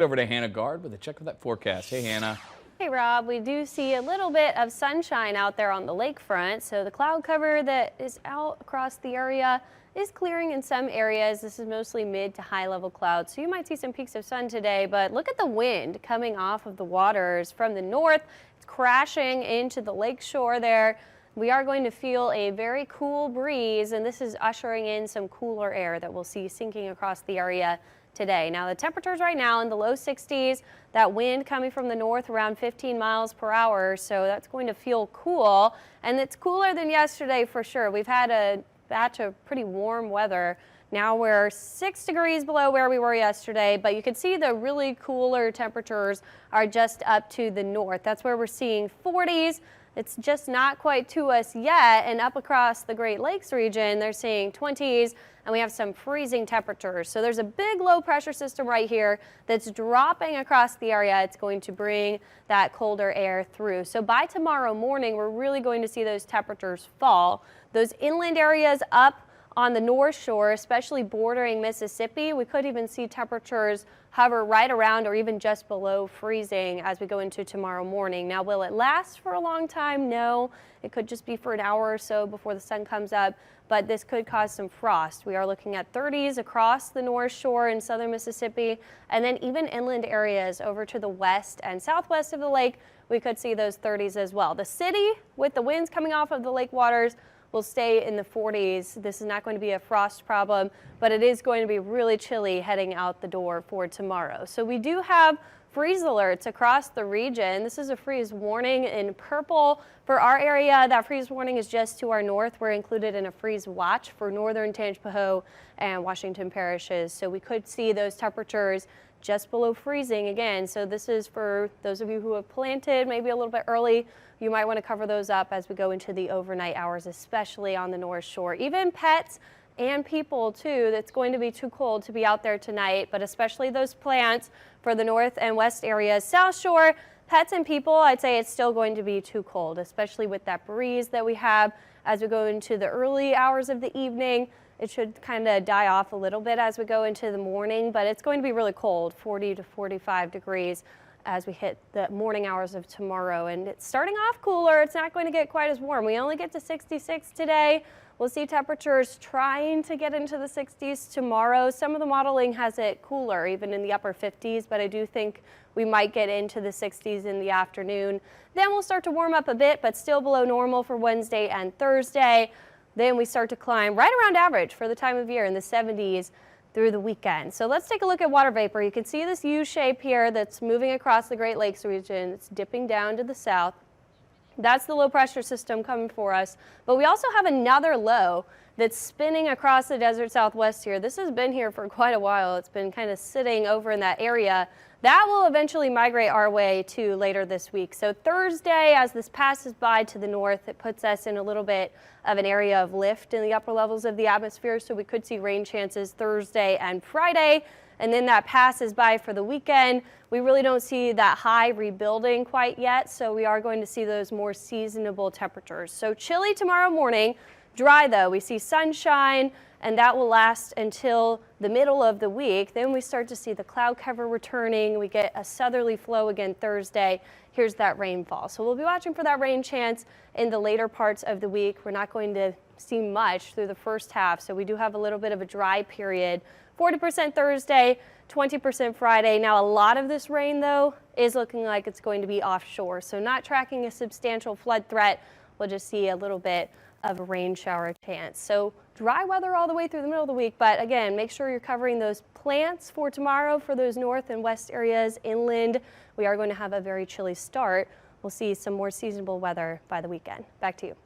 Over to Hannah Gard with a check of that forecast. Hey, Hannah. Hey Rob, we do see a little bit of sunshine out there on the lakefront. So the cloud cover that is out across the area is clearing in some areas. This is mostly mid to high level clouds. So you might see some peaks of sun today, but look at the wind coming off of the waters from the north. It's crashing into the lake shore there. We are going to feel a very cool breeze, and this is ushering in some cooler air that we'll see sinking across the area today. Now the temperatures right now in the low 60s, that wind coming from the north around 15 miles per hour, so that's going to feel cool, and it's cooler than yesterday for sure. We've had a batch of pretty warm weather. Now we're 6 degrees below where we were yesterday, but you can see the really cooler temperatures are just up to the north. That's where we're seeing 40s. It's just not quite to us yet, and up across the Great Lakes region, they're seeing 20s, and we have some freezing temperatures. So there's a big low pressure system right here that's dropping across the area. It's going to bring that colder air through. So by tomorrow morning, we're really going to see those temperatures fall. Those inland areas up on the North Shore, especially bordering Mississippi, we could even see temperatures hover right around or even just below freezing as we go into tomorrow morning. Now, will it last for a long time? No. It could just be for an hour or so before the sun comes up, but this could cause some frost. We are looking at 30s across the North Shore in southern Mississippi, and then even inland areas over to the west and southwest of the lake, we could see those 30s as well. The city, with the winds coming off of the lake waters, will stay in the 40s. This is not going to be a frost problem, but it is going to be really chilly heading out the door for tomorrow. So we do have freeze alerts across the region. This is a freeze warning in purple for our area. That freeze warning is just to our north. We're included in a freeze watch for northern Tangipahoa and Washington parishes. So we could see those temperatures just below freezing again. So this is for those of you who have planted maybe a little bit early. You might want to cover those up as we go into the overnight hours, especially on the North Shore. Even pets and people too, that's going to be too cold to be out there tonight, but especially those plants for the north and west areas. South Shore, pets and people, I'd say it's still going to be too cold, especially with that breeze that we have as we go into the early hours of the evening. It should kind of die off a little bit as we go into the morning, but it's going to be really cold, 40 to 45 degrees as we hit the morning hours of tomorrow. And it's starting off cooler. It's not going to get quite as warm. We only get to 66 today. We'll see temperatures trying to get into the 60s tomorrow. Some of the modeling has it cooler, even in the upper 50s, but I do think we might get into the 60s in the afternoon. Then we'll start to warm up a bit, but still below normal for Wednesday and Thursday. Then we start to climb right around average for the time of year in the 70s through the weekend. So let's take a look at water vapor. You can see this U shape here that's moving across the Great Lakes region. It's dipping down to the south. That's the low pressure system coming for us. But we also have another low that's spinning across the desert southwest here. This has been here for quite a while. It's been kind of sitting over in that area. That will eventually migrate our way to later this week. So Thursday, as this passes by to the north, it puts us in a little bit of an area of lift in the upper levels of the atmosphere. So we could see rain chances Thursday and Friday. And then that passes by for the weekend. We really don't see that high rebuilding quite yet. So we are going to see those more seasonable temperatures. So chilly tomorrow morning, dry though. We see sunshine, and that will last until the middle of the week. Then we start to see the cloud cover returning. We get a southerly flow again Thursday. Here's that rainfall. So we'll be watching for that rain chance in the later parts of the week. We're not going to see much through the first half, so we do have a little bit of a dry period. 40% Thursday, 20% Friday. Now a lot of this rain though is looking like it's going to be offshore, so not tracking a substantial flood threat. We'll just see a little bit of a rain shower chance. So dry weather all the way through the middle of the week, but again, make sure you're covering those plants for tomorrow for those north and west areas inland. We are going to have a very chilly start. We'll see some more seasonable weather by the weekend. Back to you.